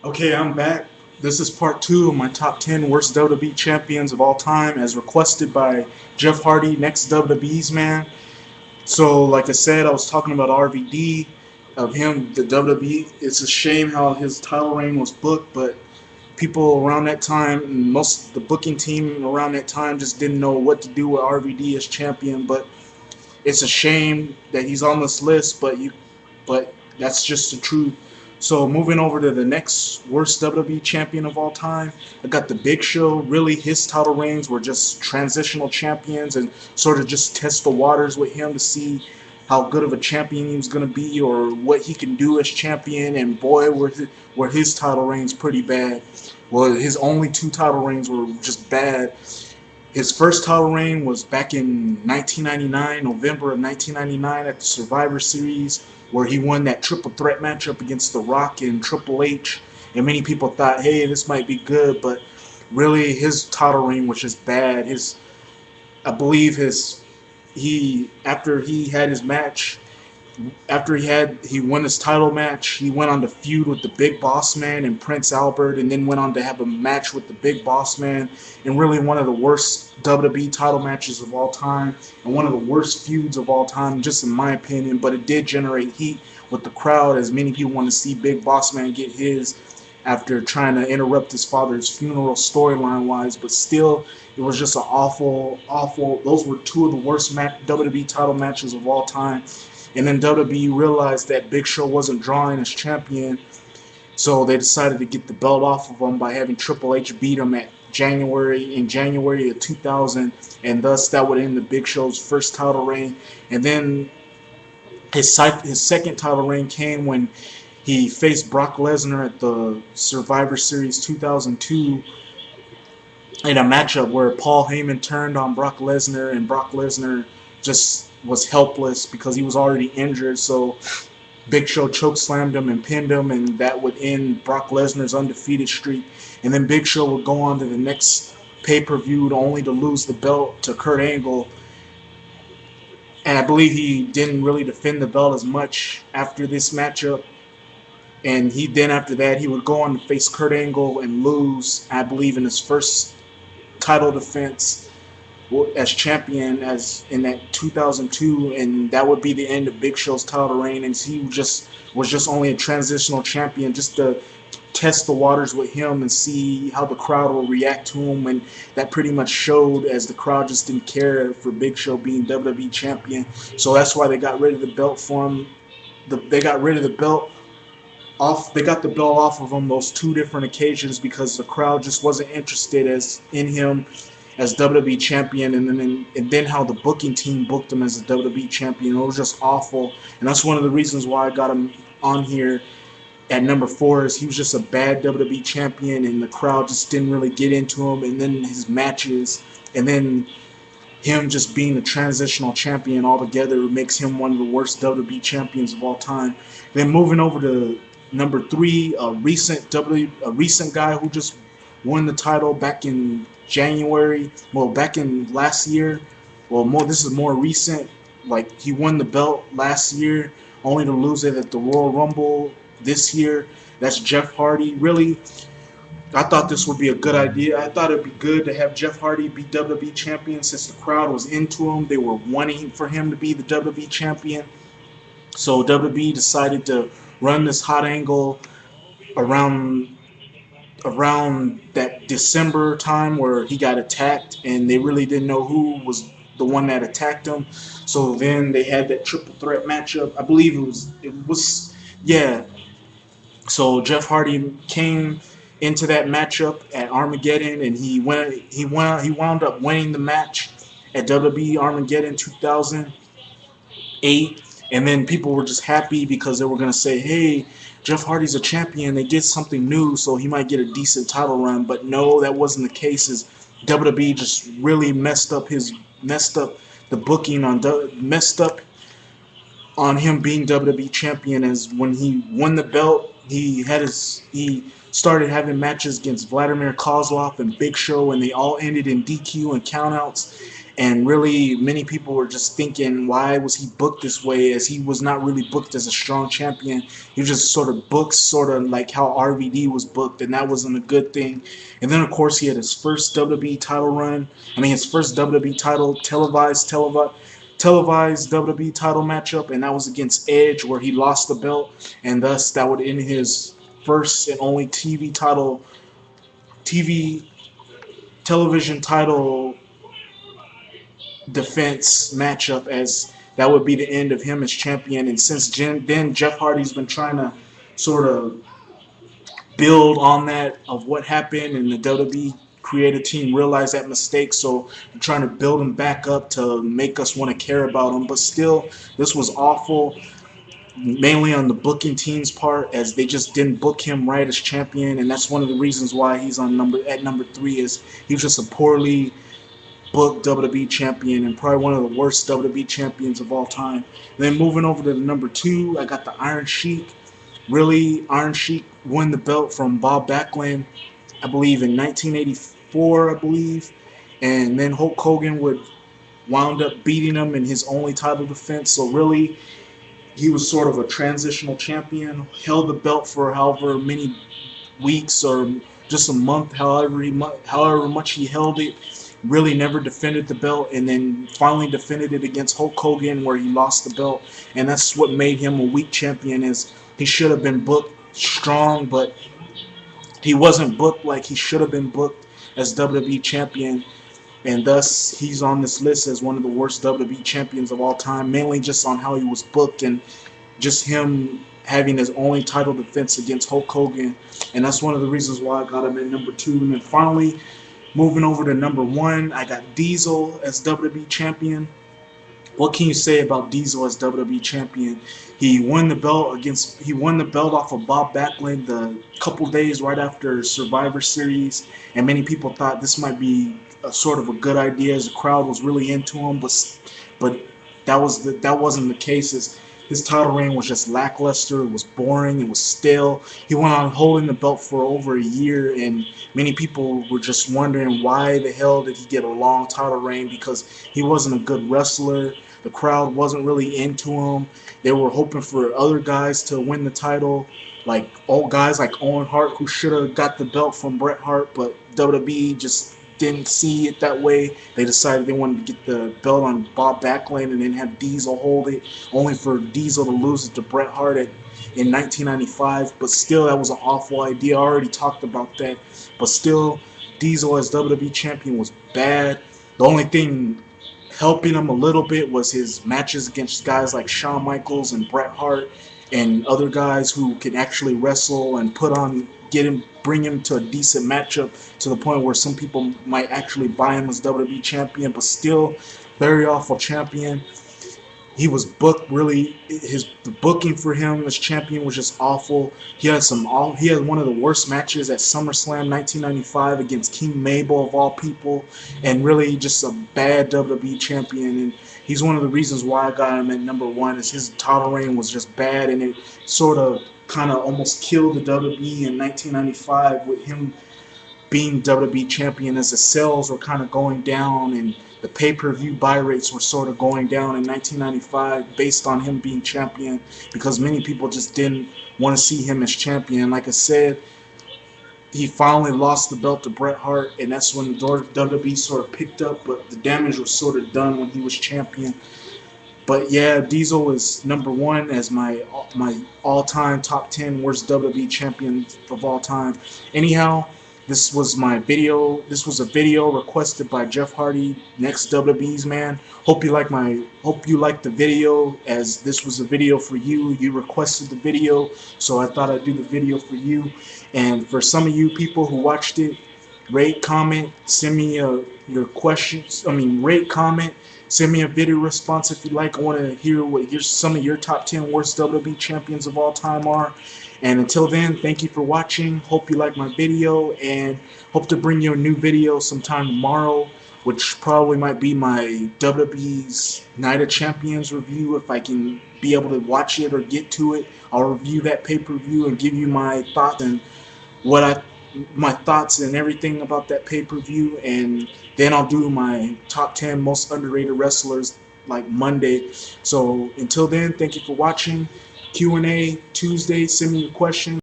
Okay, I'm back. This is part two of my top 10 worst WWE champions of all time, as requested by Jeff Hardy, next WWEsman. So, like I said, I was talking about RVD, of him, the WWE. It's a shame how his title reign was booked, but people around that time, most of the booking team around that time, just didn't know what to do with RVD as champion. But it's a shame that he's on this list, but that's just the truth. So moving over to the next worst WWE champion of all time, I got the Big Show. Really, his title reigns were just transitional champions and sort of just test the waters with him to see how good of a champion he was going to be or what he can do as champion. And boy, were his title reigns pretty bad. Well, his only two title reigns were just bad. His first title reign was back in 1999, November of 1999 at the Survivor Series, where he won that triple threat matchup against The Rock and Triple H. And many people thought, hey, this might be good, but really his title reign was just bad. I believe he after he had his match after he won his title match, he went on to feud with the Big Boss Man and Prince Albert, and then went on to have a match with the Big Boss Man, and really one of the worst WWE title matches of all time, and one of the worst feuds of all time, just in my opinion. But it did generate heat with the crowd, as many people want to see Big Boss Man get his after trying to interrupt his father's funeral storyline wise. But still, it was just an awful. Those were two of the worst WWE title matches of all time. And then WWE realized that Big Show wasn't drawing as champion, so they decided to get the belt off of him by having Triple H beat him in January of 2000, and thus that would end the Big Show's first title reign. And then his second title reign came when he faced Brock Lesnar at the Survivor Series 2002 in a matchup where Paul Heyman turned on Brock Lesnar, and Brock Lesnar just was helpless because he was already injured. So Big Show chokeslammed him and pinned him, and that would end Brock Lesnar's undefeated streak. And then Big Show would go on to the next pay-per-view only to lose the belt to Kurt Angle. And I believe he didn't really defend the belt as much after this matchup. And after that, he would go on to face Kurt Angle and lose, I believe, in his first title defense as champion as in that 2002, and that would be the end of Big Show's title reign. And he was just only a transitional champion, just to test the waters with him and see how the crowd will react to him. And that pretty much showed, as the crowd just didn't care for Big Show being WWE champion. So that's why they got rid of the belt for him. They got rid of the belt off. They got the belt off of him those two different occasions because the crowd just wasn't interested in him as WWE champion, and then how the booking team booked him as a WWE champion. It was just awful, and that's one of the reasons why I got him on here at number 4. Is he was just a bad WWE champion, and the crowd just didn't really get into him. And then his matches, and then him just being a transitional champion altogether makes him one of the worst WWE champions of all time. Then moving over to number 3, a recent guy who just won the title back in January. Well, back in last year. Well, this is more recent. Like, he won the belt last year, only to lose it at the Royal Rumble this year. That's Jeff Hardy. Really, I thought this would be a good idea. I thought it'd be good to have Jeff Hardy be WWE champion, since the crowd was into him. They were wanting for him to be the WWE champion. So WWE decided to run this hot angle around that December time where he got attacked, and they really didn't know who was the one that attacked him. So then they had that triple threat matchup. I believe it was yeah. So Jeff Hardy came into that matchup at Armageddon, and he wound up winning the match at WWE Armageddon 2008. And then people were just happy because they were going to say, hey, Jeff Hardy's a champion. They did something new, so he might get a decent title run. But no, that wasn't the case. As WWE just really messed up the booking messed up on him being WWE champion. As when he won the belt, he started having matches against Vladimir Kozlov and Big Show, and they all ended in DQ and countouts. And really, many people were just thinking, why was he booked this way? As he was not really booked as a strong champion. He was just sort of booked, sort of like how RVD was booked, and that wasn't a good thing. And then, of course, he had his first WWE title run. I mean, his first WWE title televised WWE title matchup, and that was against Edge, where he lost the belt, and thus that would end his first and only TV television title defense matchup, as that would be the end of him as champion. And since then, Jeff Hardy's been trying to sort of build on that of what happened, and the WWE creative team realized that mistake, so I'm trying to build him back up to make us want to care about him. But still, this was awful, mainly on the booking team's part, as they just didn't book him right as champion, and that's one of the reasons why he's on number 3, is he was just a poorly booked WWE champion, and probably one of the worst WWE champions of all time. Then moving over to the number 2, I got the Iron Sheik. Really, Iron Sheik won the belt from Bob Backlund, I believe in 1984, I believe, and then Hulk Hogan would wound up beating him in his only title defense. So really, he was sort of a transitional champion, held the belt for however many weeks or just a month, however much he held it. Really never defended the belt, and then finally defended it against Hulk Hogan, where he lost the belt, and that's what made him a weak champion. Is he should have been booked strong, but he wasn't booked like he should have been booked as WWE champion, and thus he's on this list as one of the worst WWE champions of all time, mainly just on how he was booked and just him having his only title defense against Hulk Hogan, and that's one of the reasons why I got him at number 2. And then finally, moving over to number 1, I got Diesel as WWE champion. What can you say about Diesel as WWE champion? He won the belt off of Bob Backlund the couple days right after Survivor Series, and many people thought this might be a sort of a good idea, as the crowd was really into him, but that wasn't the case. His title reign was just lackluster. It was boring. It was stale. He went on holding the belt for over a year, and many people were just wondering why the hell did he get a long title reign, because he wasn't a good wrestler. The crowd wasn't really into him. They were hoping for other guys to win the title, like old guys like Owen Hart, who should have got the belt from Bret Hart, but WWE just didn't see it that way. They decided they wanted to get the belt on Bob Backlund and then have Diesel hold it, only for Diesel to lose it to Bret Hart in 1995. But still, that was an awful idea. I already talked about that. But still, Diesel as WWE champion was bad. The only thing helping him a little bit was his matches against guys like Shawn Michaels and Bret Hart and other guys who can actually wrestle and bring him to a decent matchup, to the point where some people might actually buy him as WWE champion. But still, very awful champion. He was booked really. The booking for him as champion was just awful. He had one of the worst matches at SummerSlam 1995 against King Mabel of all people, and really just a bad WWE champion. And he's one of the reasons why I got him at number 1, is his title reign was just bad, and it sort of kind of almost killed the WWE in 1995 with him being WWE champion, as the sales were kind of going down and the pay-per-view buy rates were sort of going down in 1995 based on him being champion, because many people just didn't want to see him as champion. Like I said, he finally lost the belt to Bret Hart, and that's when the WWE sort of picked up, but the damage was sort of done when he was champion. But yeah, Diesel is number 1 as my all-time top 10 worst WWE champions of all time. Anyhow, this was my video. This was a video requested by Jeff Hardy, Next WWEsman. Hope you liked the video, as this was a video for you. You requested the video, so I thought I'd do the video for you. And for some of you people who watched it, rate, comment, send me your questions. Rate, comment. Send me a video response if you like. I want to hear what some of your top 10 worst WWE champions of all time are. And until then, thank you for watching. Hope you like my video, and hope to bring you a new video sometime tomorrow, which probably might be my WWE's Night of Champions review. If I can be able to watch it or get to it, I'll review that pay-per-view and give you my thoughts and what I my thoughts and everything about that pay-per-view, and then I'll do my top 10 most underrated wrestlers like Monday. So until then, thank you for watching. Q&A Tuesday. Send me your questions.